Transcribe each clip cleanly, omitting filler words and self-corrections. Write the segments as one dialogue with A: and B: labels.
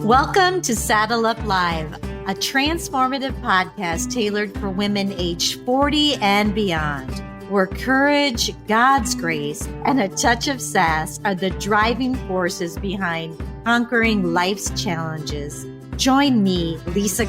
A: Welcome to Saddle Up Live, a transformative podcast tailored for women aged 40 and beyond, where courage, God's grace, and a touch of sass are the driving forces behind conquering life's challenges. Join me, Lesa,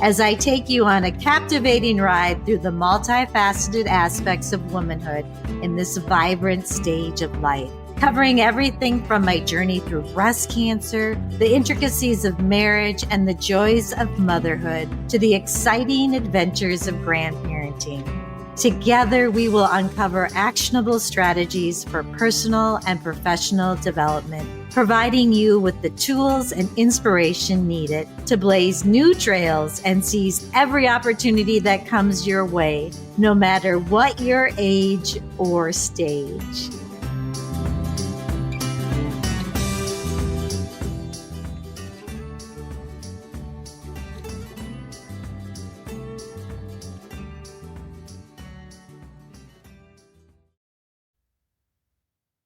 A: as I take you on a captivating ride through the multifaceted aspects of womanhood in this vibrant stage of life, covering everything from my journey through breast cancer, the intricacies of marriage, and the joys of motherhood, to the exciting adventures of grandparenting. Together, we will uncover actionable strategies for personal and professional development, providing you with the tools and inspiration needed to blaze new trails and seize every opportunity that comes your way, no matter what your age or stage.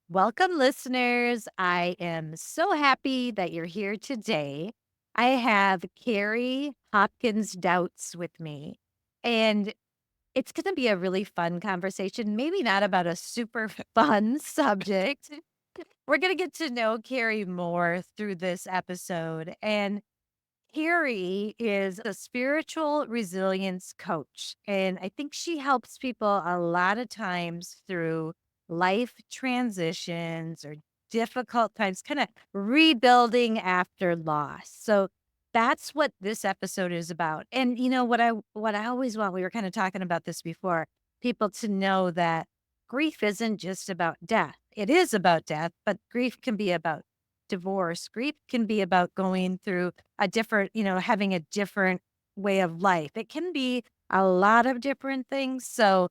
A: Welcome, listeners. I am so happy that you're here today. I have Carrie Hopkins-Doubts with me, and it's going to be a really fun conversation, maybe not about a super fun subject. We're going to get to know Carrie more through this episode, and Carrie is a spiritual resilience coach, and I think she helps people a lot of times through life transitions or difficult times, kind of rebuilding after loss. So that's what this episode is about. And you know what I always want, we were kind of talking about this before, people to know that grief isn't just about death. It is about death, but grief can be about divorce. Grief can be about going through a different, having a different way of life. It can be a lot of different things. So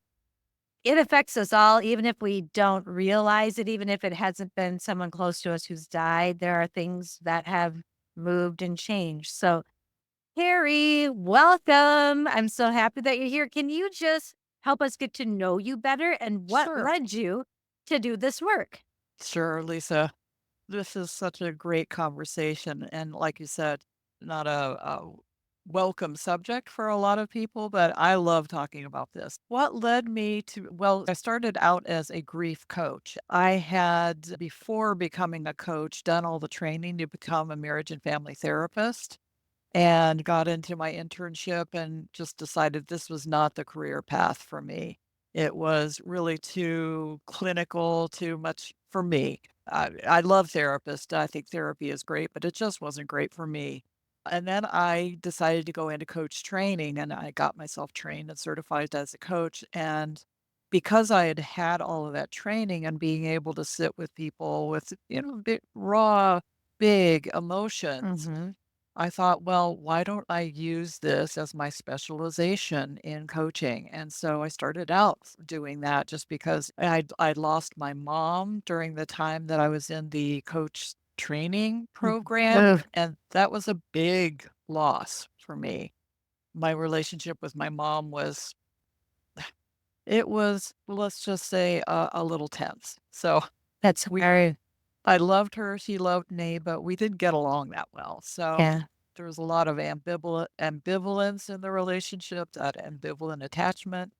A: it affects us all, even if we don't realize it, even if it hasn't been someone close to us who's died. There are things that have moved and changed. So, Carrie, welcome. I'm so happy that you're here. Can you just help us get to know you better and what
B: Sure.
A: led you to do this work?
B: Sure, Lisa. This is such a great conversation. And like you said, not a welcome subject for a lot of people, but I love talking about this. What led me to, well, I started out as a grief coach. I had, before becoming a coach, done all the training to become a marriage and family therapist and got into my internship and just decided this was not the career path for me. It was really too clinical, too much for me. I love therapists. I think therapy is great, but it just wasn't great for me. And then I decided to go into coach training and I got myself trained and certified as a coach. And because I had had all of that training and being able to sit with people with, big, raw, big emotions,
A: Mm-hmm.
B: I thought, well, why don't I use this as my specialization in coaching? And so I started out doing that just because I'd lost my mom during the time that I was in the coach training program.
A: Oh,
B: And that was a big loss for me. My relationship with my mom was, it was, let's just say, a little tense. So
A: that's
B: we
A: very,
B: I loved her, she loved me, but we didn't get along that well. So
A: yeah.
B: there was a lot of ambivalence in the relationship, that ambivalent attachment.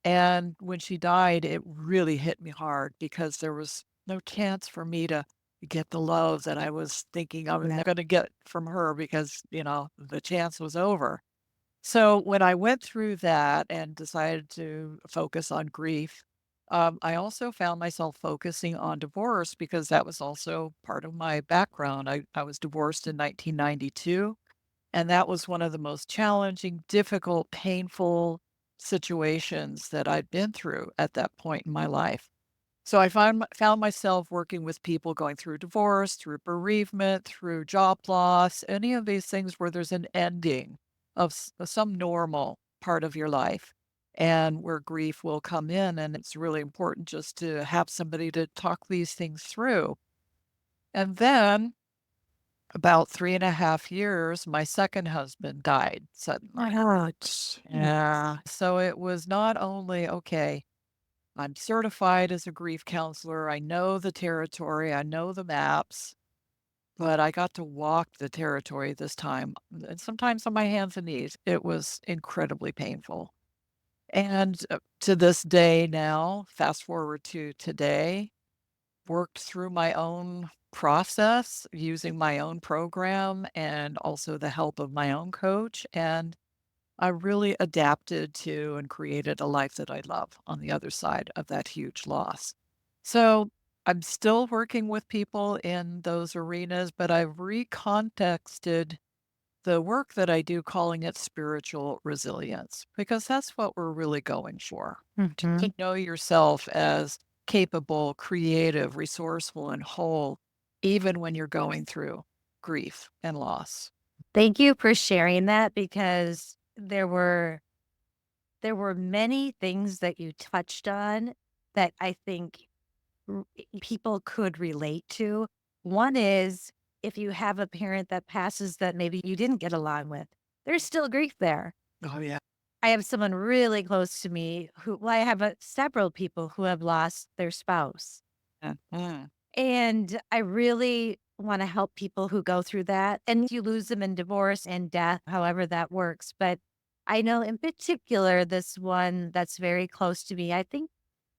B: And when she died, it really hit me hard because there was no chance for me to get the love that I was thinking I was
A: Yeah.
B: going to get from her because, the chance was over. So when I went through that and decided to focus on grief, I also found myself focusing on divorce because that was also part of my background. I was divorced in 1992, and that was one of the most challenging, difficult, painful situations that I'd been through at that point in my life. So I found myself working with people going through divorce, through bereavement, through job loss, any of these things where there's an ending of some normal part of your life and where grief will come in. And it's really important just to have somebody to talk these things through. And then about 3.5 years, my second husband died suddenly.
A: Ouch.
B: Yeah. So it was not only, okay, I'm certified as a grief counselor. I know the territory. I know the maps. but I got to walk the territory this time, and sometimes on my hands and knees. It was incredibly painful. And, to this day now, fast forward to today, worked through my own process using my own program and also the help of my own coach, and I really adapted to and created a life that I love on the other side of that huge loss. So, I'm still working with people in those arenas, but I've recontexted the work that I do, calling it spiritual resilience, because that's what we're really going for. To
A: Mhm.
B: know yourself as capable, creative, resourceful, and whole, even when you're going through grief and loss.
A: Thank you for sharing that because there were many things that you touched on that I think people could relate to. One is if you have a parent that passes that maybe you didn't get along with, there's still grief there.
B: Oh, yeah.
A: I have someone really close to me who, well, I have several people who have lost their spouse.
B: Mhm.
A: And I really want to help people who go through that. And you lose them in divorce and death, however that works. But I know in particular, this one that's very close to me, I think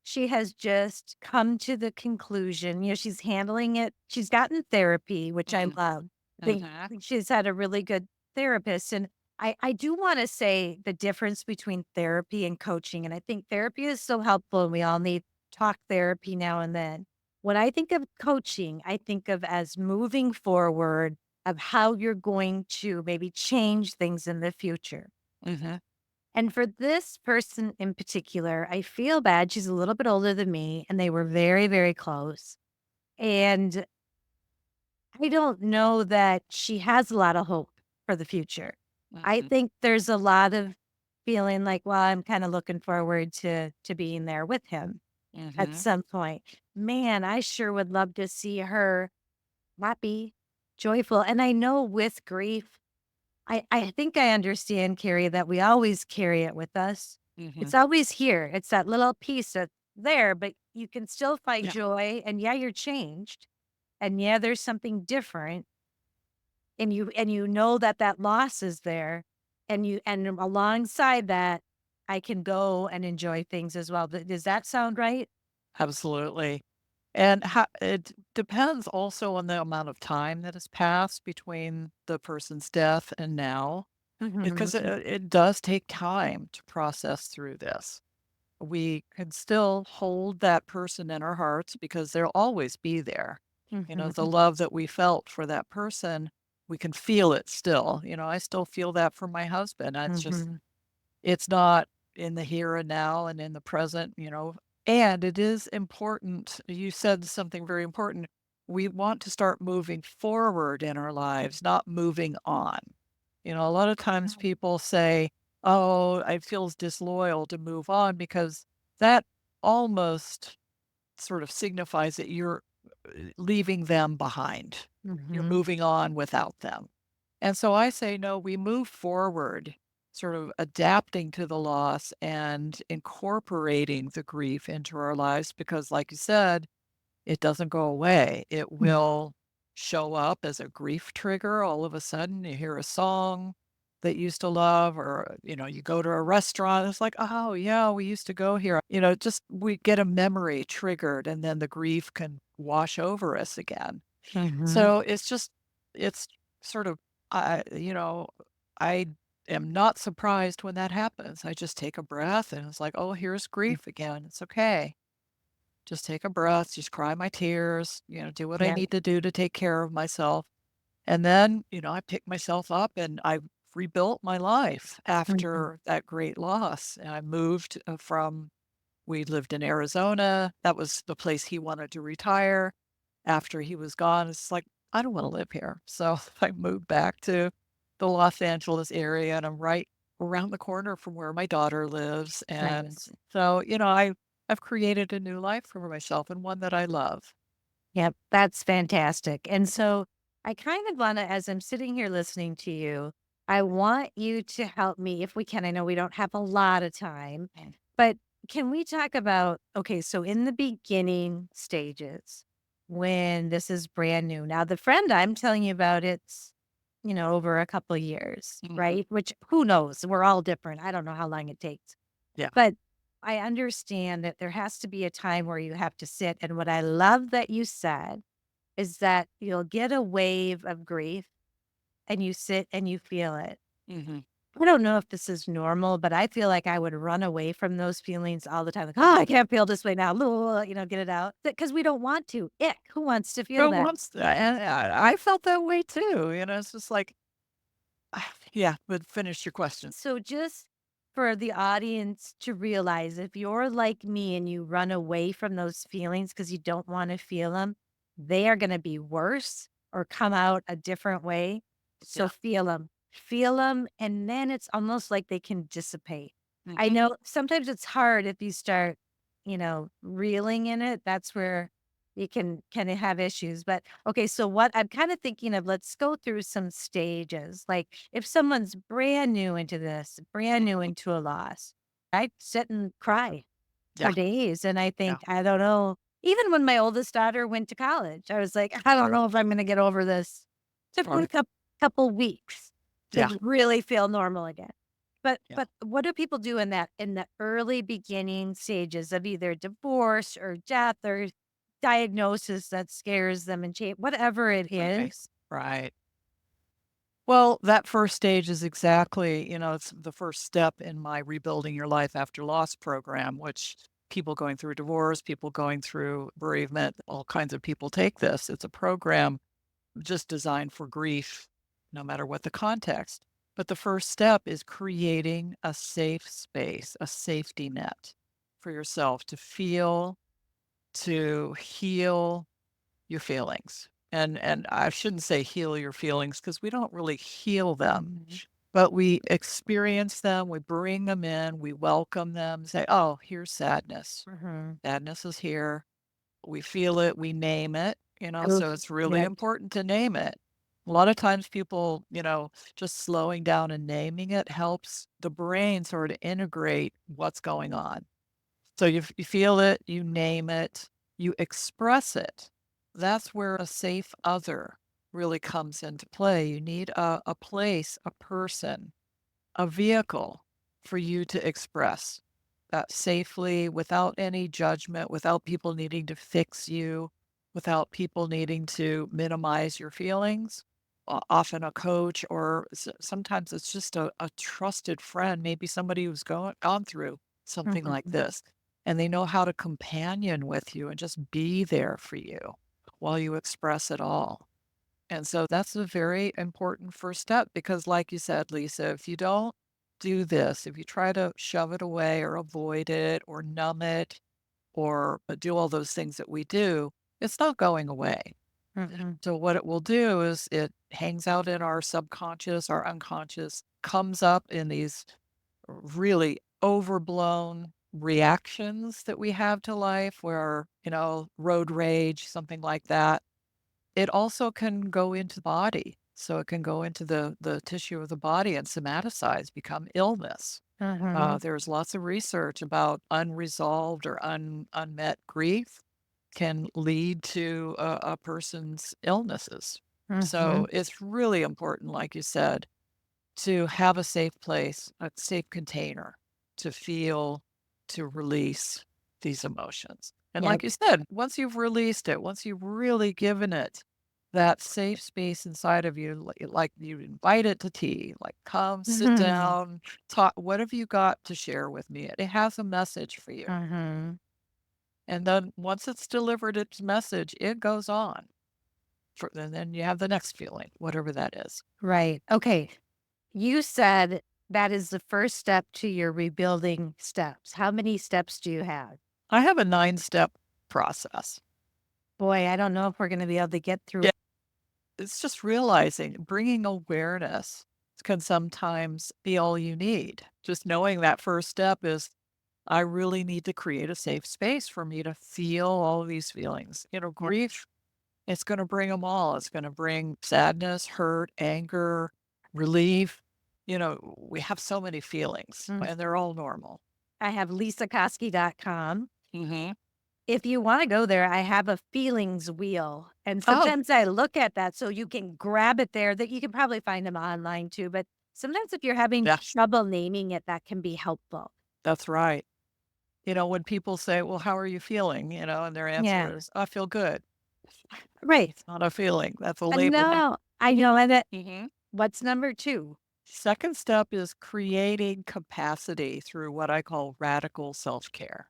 A: she has just come to the conclusion, she's handling it. She's gotten therapy, which I
B: Mhm.
A: love.
B: Mhm.
A: I think she's had a really good therapist. And I do want to say the difference between therapy and coaching. And I think therapy is so helpful and we all need talk therapy now and then. When I think of coaching, I think of as moving forward of how you're going to maybe change things in the future.
B: Mhm.
A: And for this person in particular, I feel bad. She's a little bit older than me, and they were very, very close. And I don't know that she has a lot of hope for the future. I
B: Mhm.
A: think there's a lot of feeling like, well, I'm kind of looking forward to being there with him at
B: Mhm.
A: some point. Man, I sure would love to see her happy, joyful. And I know with grief, I think I understand, Carrie, that we always carry it with us. It's
B: Mhm.
A: always here. It's that little piece that's there, but you can still find
B: Yeah,
A: joy. And yeah, you're changed. And yeah, there's something different. And you know that that loss is there. And alongside that, I can go and enjoy things as well. Does that sound right?
B: absolutely. And it depends also on the amount of time that has passed between the person's death and now, because
A: Mhm.
B: it does take time to process through this. We can still hold that person in our hearts because they'll always be there. The
A: Mhm.
B: love that we felt for that person, we can feel it still. I still feel that for my husband.
A: Mhm.
B: It's not in the here and now and in the present. And it is important. You said something very important. We want to start moving forward in our lives, not moving on. A lot of times people say, "Oh, I feel disloyal to move on," because that almost sort of signifies that you're leaving them behind. You're
A: Mhm.
B: moving on without them. And so I say, no, we move forward, sort of adapting to the loss and incorporating the grief into our lives because, like you said, it doesn't go away. It
A: Mhm.
B: will show up as a grief trigger. All of a sudden, you hear a song that you used to love, or, you go to a restaurant. It's like, oh, yeah, we used to go here. Just we get a memory triggered, and then the grief can wash over us again.
A: Mhm.
B: So it's sort of, I am not surprised when that happens. I just take a breath and it's like, oh, here's grief again. It's okay. Just take a breath, just cry my tears, do what I
A: Yeah.
B: need to do to take care of myself. And then, I pick myself up and I rebuilt my life
A: Mhm.
B: after that great loss. And I moved we lived in Arizona. That was the place he wanted to retire. After he was gone, it's like, I don't want to live here. So I moved back to the Los Angeles area and I'm right around the corner from where my daughter lives. And
A: Nice.
B: so, I've created a new life for myself and one that I love.
A: Yep, that's fantastic. And so I kind of want to, as I'm sitting here listening to you, I want you to help me if we can. I know we don't have a lot of time, but can we talk about, okay, so in the beginning stages, when this is brand new. Now, the friend I'm telling you about, it's, over a couple of years,
B: Mhm.
A: right? Which who knows? We're all different. I don't know how long it takes.
B: Yeah.
A: But I understand that there has to be a time where you have to sit. And what I love that you said is that you'll get a wave of grief and you sit and you feel it.
B: Mhm.
A: I don't know if this is normal, but I feel like I would run away from those feelings all the time. Like, oh, I can't feel this way now. Get it out. Because we don't want to. Ick. Who wants to feel
B: Who
A: that?
B: wants that? And I felt that way too, it's just like yeah, but finish your question.
A: So just for the audience to realize if you're like me and you run away from those feelings because you don't want to feel them, they are going to be worse or come out a different way. So
B: Yeah.
A: feel them, feel them, and then it's almost like they can dissipate. I
B: Mhm.
A: know sometimes it's hard if you start, reeling in it. That's where you can kind of have issues. But okay, so what I'm kind of thinking of, let's go through some stages. Like if someone's brand new into this, brand new
B: Mhm.
A: into a loss, I sit and cry for
B: Yeah.
A: days. And I
B: Yeah.
A: think, I don't know, even when my oldest daughter went to college, I was like, I don't know if I'm going to get over this. Took me a
B: Right.
A: couple weeks
B: Yeah.
A: to really feel normal again.
B: Yeah.
A: But what do people do in the early beginning stages of either divorce or death or diagnosis that scares them and change whatever it
B: Right.
A: is?
B: Right. Well, that first stage is exactly, it's the first step in my Rebuilding Your Life After Loss program, which people going through divorce, people going through bereavement, all kinds of people take this. It's a program just designed for grief, no matter what the context. But the first step is creating a safe space, a safety net for yourself to feel, to heal your feelings. And I shouldn't say heal your feelings because we don't really heal them,
A: Mhm,
B: but we experience them, we bring them in, we welcome them, say, "Oh, here's sadness.
A: mhm.
B: Sadness is here." We feel it, we name it,
A: Oof,
B: so it's really
A: yeah,
B: important to name it. A lot of times people, just slowing down and naming it helps the brain sort of integrate what's going on. So you feel it, you name it, you express it. That's where a safe other really comes into play. You need a place, a person, a vehicle for you to express that safely without any judgment, without people needing to fix you, without people needing to minimize your feelings. Often a coach, or sometimes it's just a trusted friend, maybe somebody who's gone through something like
A: mhm.
B: this, and they know how to companion with you and just be there for you while you express it all. And so that's a very important first step because, like you said, Lisa, if you don't do this, if you try to shove it away or avoid it or numb it or do all those things that we do, it's not going away.
A: Mhm,
B: So, what it will do is it hangs out in our subconscious, our unconscious, comes up in these really overblown reactions that we have to life, where, road rage, something like that. It also can go into the body. So it can go into the tissue of the body and somaticize, become illness.
A: mhm,
B: There's lots of research about unresolved or unmet grief can lead to a person's illnesses. So
A: mhm.
B: it's really important, like you said, to have a safe place, a safe container to feel, to release these emotions. And
A: Yep.
B: like you said, once you've released it, once you've really given it that safe space inside of you, like you invite it to tea, like come sit
A: Mhm,
B: down, talk, what have you got to share with me? It has a message for you.
A: mhm.
B: And then once it's delivered its message, it goes on. And then you have the next feeling, whatever that is.
A: Right. Okay. You said that is the first step to your rebuilding steps. How many steps do you have?
B: I have a 9 step process.
A: Boy, I don't know if we're gonna be able to get through.
B: Yeah, it's just realizing bringing awareness can sometimes be all you need. Just knowing that first step is, I really need to create a safe space for me to feel all of these feelings.
A: Yep.
B: Grief, it's going to bring them all. It's going to bring sadness, hurt, anger, relief. We have so many feelings
A: Mm.
B: and they're all normal.
A: I have LisaKoski.com.
B: Hmm.
A: If you wanna go there, I have a feelings wheel, and
B: Oh,
A: sometimes I look at that so you can grab it there, that you can probably find them online too, but sometimes if you're having
B: yeah,
A: trouble naming it, that can be helpful.
B: that's right. When people say, "Well, how are you feeling?" And their answer
A: Yeah.
B: is, "I feel good."
A: Right.
B: It's not a feeling, that's a label.
A: No, I know, and that
B: Mhm.
A: what's number 2?
B: Second step is creating capacity through what I call radical self-care.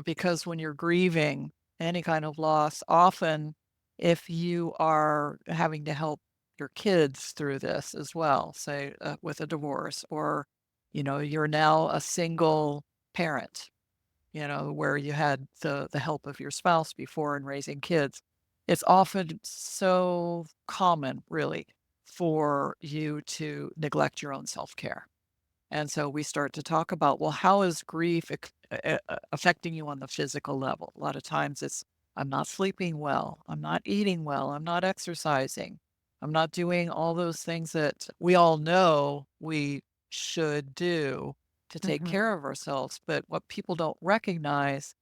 B: Because when you're grieving any kind of loss, often if you are having to help your kids through this as well, say with a divorce, or, you're now a single parent, where you had the help of your spouse before in raising kids. It's often so common, really, for you to neglect your own self-care. And so we start to talk about, well, how is grief affecting you on the physical level? A lot of times it's, I'm not sleeping well, I'm not eating well, I'm not exercising, I'm not doing all those things that we all know we should do to take
A: Mhm.
B: care of ourselves. But what people don't recognize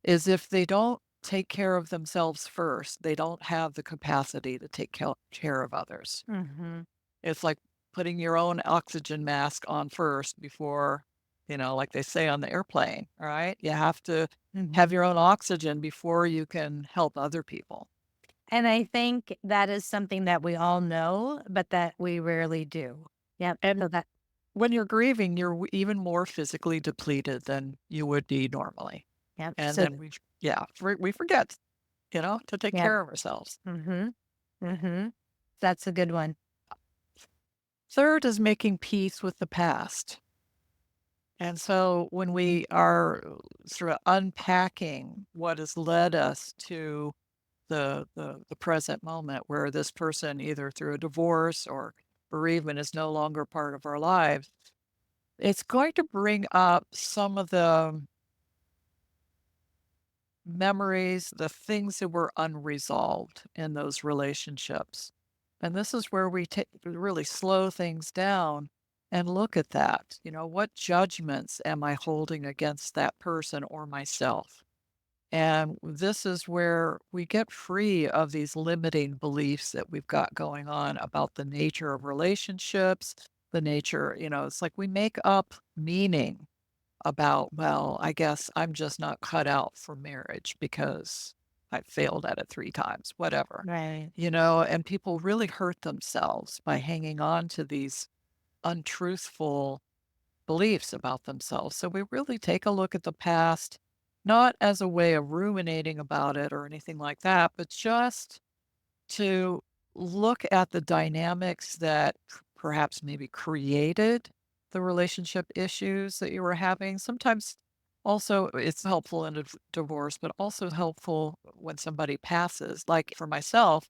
B: is if they don't take care of themselves first, they don't have the capacity to take care of others.
A: Mhm.
B: It's like putting your own oxygen mask on first before, like they say on the airplane, right? You have to have
A: Mhm.
B: your own oxygen before you can help other people.
A: And I think that is something that we all know, but that we rarely do. Yep,
B: And
A: so that
B: when you're grieving, you're even more physically depleted than you would be normally.
A: yep,
B: And
A: so
B: then yeah, we forget, to take
A: yep.
B: care of ourselves.
A: Mhm. Mhm. That's a good one.
B: Third is making peace with the past. And so when we are sort of unpacking what has led us to the present moment where this person, either through a divorce or bereavement, is no longer part of our lives, it's going to bring up some of the memories, the things that were unresolved in those relationships. And this is where we really slow things down and look at that. What judgments am I holding against that person or myself? And this is where we get free of these limiting beliefs that we've got going on about the nature of relationships, the nature, it's like we make up meaning about, well, I guess I'm just not cut out for marriage because I failed at it 3 times, whatever.
A: Right.
B: And people really hurt themselves by hanging on to these untruthful beliefs about themselves. So we really take a look at the past, not as a way of ruminating about it or anything like that, but just to look at the dynamics that perhaps maybe created the relationship issues that you were having. Sometimes also it's helpful in a divorce, but also helpful when somebody passes. Like for myself,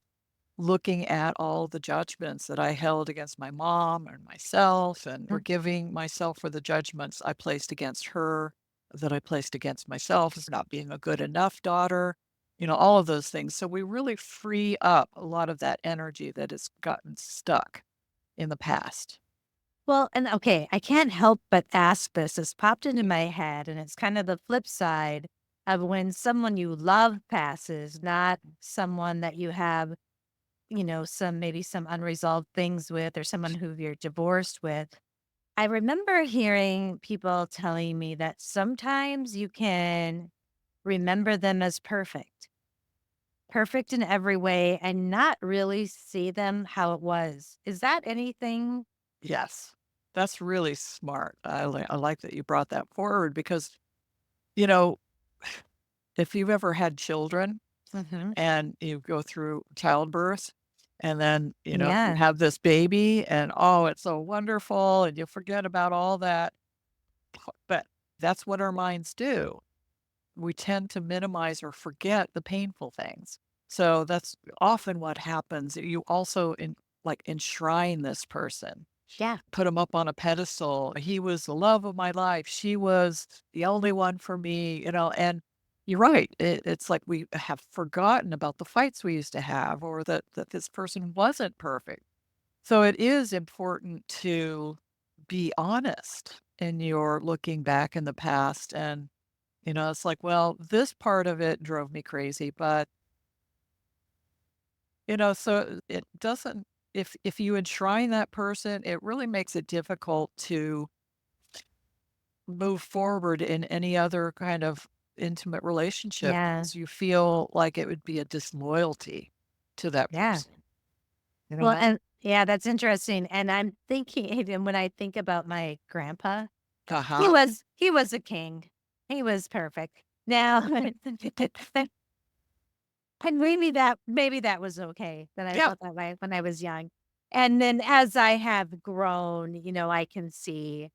B: looking at all the judgments that I held against my mom and myself, and
A: Mm.
B: forgiving myself for the judgments I placed against her, that I placed against myself as not being a good enough daughter, all of those things. So we really free up a lot of that energy that has gotten stuck in the past.
A: Well, and okay, I can't help but ask this. It's popped into my head, and it's kind of the flip side of when someone you love passes, not someone that you have, some maybe some unresolved things with, or someone who you're divorced with. I remember hearing people telling me that sometimes you can remember them as perfect, perfect in every way, and not really see them how it was. Is that anything?
B: Yes, that's really smart. I like that you brought that forward because, you know, if you've ever had children,
A: Hmm.
B: and you go through childbirth, and then, you
A: Yeah.
B: have this baby and, oh, it's so wonderful, and you forget about all that, but that's what our minds do. We tend to minimize or forget the painful things. So that's often what happens. You also enshrine this person,
A: Yeah.
B: put him up on a pedestal. He was the love of my life. She was the only one for me, and you're right. It's like we have forgotten about the fights we used to have, or that this person wasn't perfect. So it is important to be honest in your looking back in the past and It's like, well, this part of it drove me crazy, but, so it doesn't if you enshrine that person, it really makes it difficult to move forward in any other kind of intimate relationship
A: Yeah,
B: because you feel like it would be a disloyalty to that
A: yeah.
B: person,
A: Well,
B: know?
A: and yeah, that's interesting, and I'm thinking and when I think about my grandpa,
B: Uh-huh.
A: he was a king. He was perfect. Now and maybe that was okay that I
B: Yep.
A: felt that way when I was young. And then as I have grown, I can see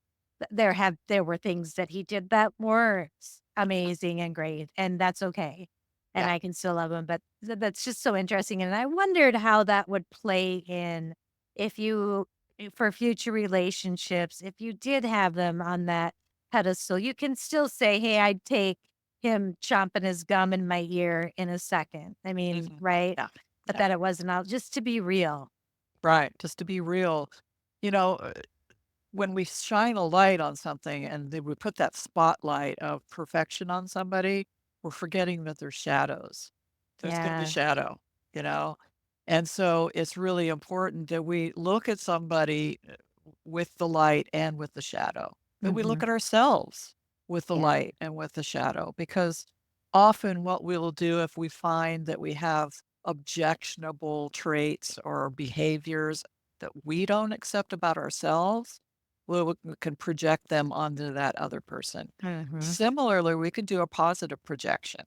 A: there were things that he did that were amazing and great, and that's okay. And
B: Yeah.
A: I can still love him, but that's just so interesting. And I wondered how that would play in if you for future relationships, if you did have them on that pedestal, you can still say, "Hey, I'd take him chomping his gum in my ear in a second." I mean,
B: Mhm.
A: right?
B: Yeah.
A: But
B: Yeah.
A: that it wasn't all just to be real.
B: Right. Just to be real, you know, uh, when we shine a light on something and then we put that spotlight of perfection on somebody, we're forgetting that there's shadows. There's going to be
A: Yeah.
B: shadow, you know? And so it's really important that we look at somebody with the light and with the shadow, that we look
A: Mhm.
B: at ourselves with the
A: Yeah.
B: light and with the shadow, because often what we'll do if we find that we have objectionable traits or behaviors that we don't accept about ourselves, we can project them onto that other person.
A: Mhm.
B: Similarly, we can do a positive projection.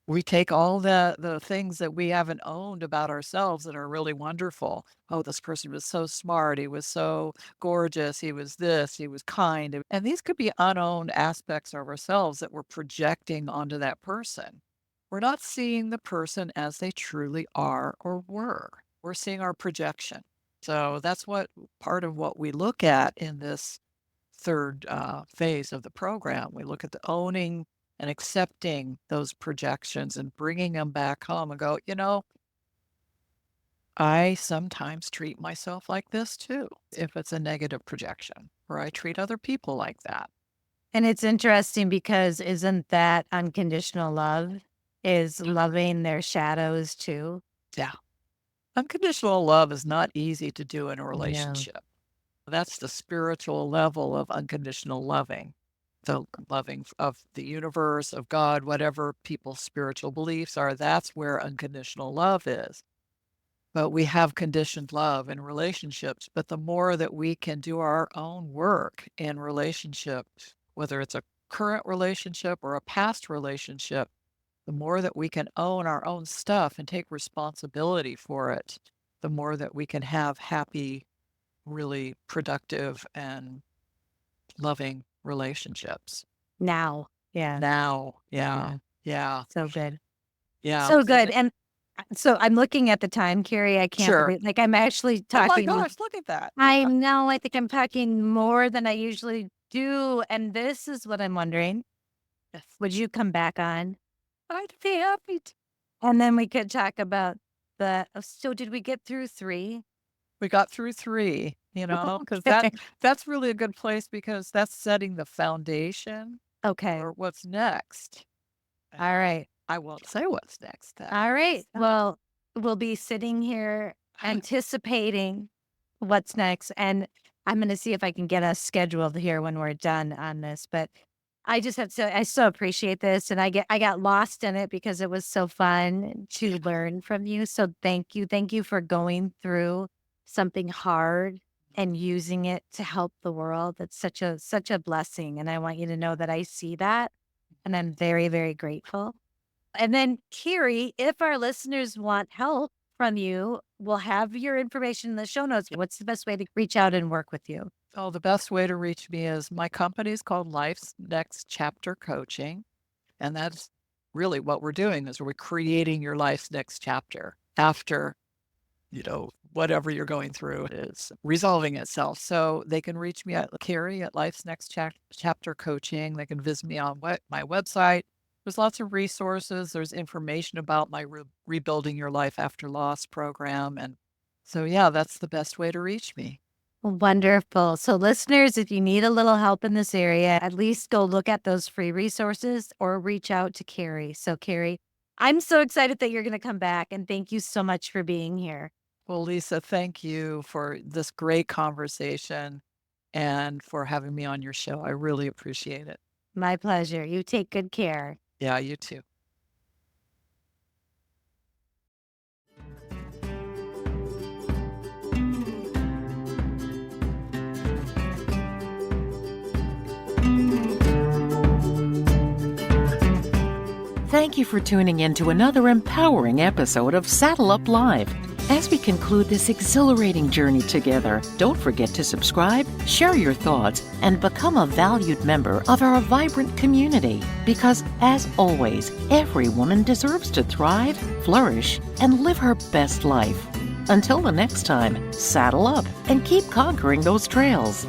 B: We take all the things that we haven't owned about ourselves that are really wonderful. "Oh, this person was so smart, he was so gorgeous, he was this, he was kind," and these could be unowned aspects of ourselves that we're projecting onto that person. We're not seeing the person as they truly are or were. We're seeing our projection. So that's what part of what we look at in this 3rd, phase of the program. We look at the owning and accepting those projections and bringing them back home and go, I sometimes treat myself like this too, if it's a negative projection, or I treat other people like that.
A: And it's interesting because isn't that unconditional love? Is
B: Mhm.
A: loving their shadows too?
B: Yeah. Unconditional love is not easy to do in a
A: No.
B: relationship. That's the spiritual level of unconditional loving. The loving of the universe, of God, whatever people's spiritual beliefs are, that's where unconditional love is. But we have conditioned love in relationships. But the more that we can do our own work in relationships, whether it's a current relationship or a past relationship, the more that we can own our own stuff and take responsibility for it, the more that we can have happy, really productive and loving relationships.
A: Now. Yeah.
B: Now, yeah,
A: Yeah.
B: yeah,
A: So good.
B: yeah.
A: So good. And so I'm looking at the time, Carrie. I can't
B: Sure.
A: believe like I'm actually
B: Oh my
A: talking.
B: gosh, look at that.
A: I know. I think I'm talking more than I usually do. And this is what I'm wondering.
B: Yes.
A: Would you come back on?
B: I'd be happy to.
A: And then we could talk about so did we get through 3?
B: We got through 3, because
A: Okay.
B: that's really a good place because that's setting the foundation
A: Okay.
B: for what's next. And
A: All right.
B: I won't say what's next then.
A: All right.
B: So
A: Well, we'll be sitting here anticipating what's next. And I'm going to see if I can get us scheduled here when we're done on this. But I so appreciate this. And I got lost in it because it was so fun to learn from you. So thank you. Thank you for going through something hard and using it to help the world. That's such a blessing. And I want you to know that I see that. And I'm very, very grateful. And then, Carrie, if our listeners want help from you, we'll have your information in the show notes.
B: yeah.
A: What's the best way to reach out and work with you?
B: Oh, the best way to reach me is my company is called Life's Next Chapter Coaching, and that's really what we're doing is we're creating your life's next chapter after whatever you're going through is resolving itself. So they can reach me at Carrie at Life's Next Chapter Coaching. They can visit me on my website. There's lots of resources. There's information about my Rebuilding Your Life After Loss program. And so, yeah, that's the best way to reach me.
A: Wonderful. So, listeners, if you need a little help in this area, at least go look at those free resources or reach out to Carrie. So, Carrie, I'm so excited that you're going to come back, and thank you so much for being here.
B: Well, Lisa, thank you for this great conversation and for having me on your show. I really appreciate it.
A: My pleasure. You take good care.
B: Yeah, you too.
C: Thank you for tuning in to another empowering episode of Saddle Up Live. As we conclude this exhilarating journey together, don't forget to subscribe, share your thoughts, and become a valued member of our vibrant community. Because, as always, every woman deserves to thrive, flourish, and live her best life. Until the next time, saddle up and keep conquering those trails.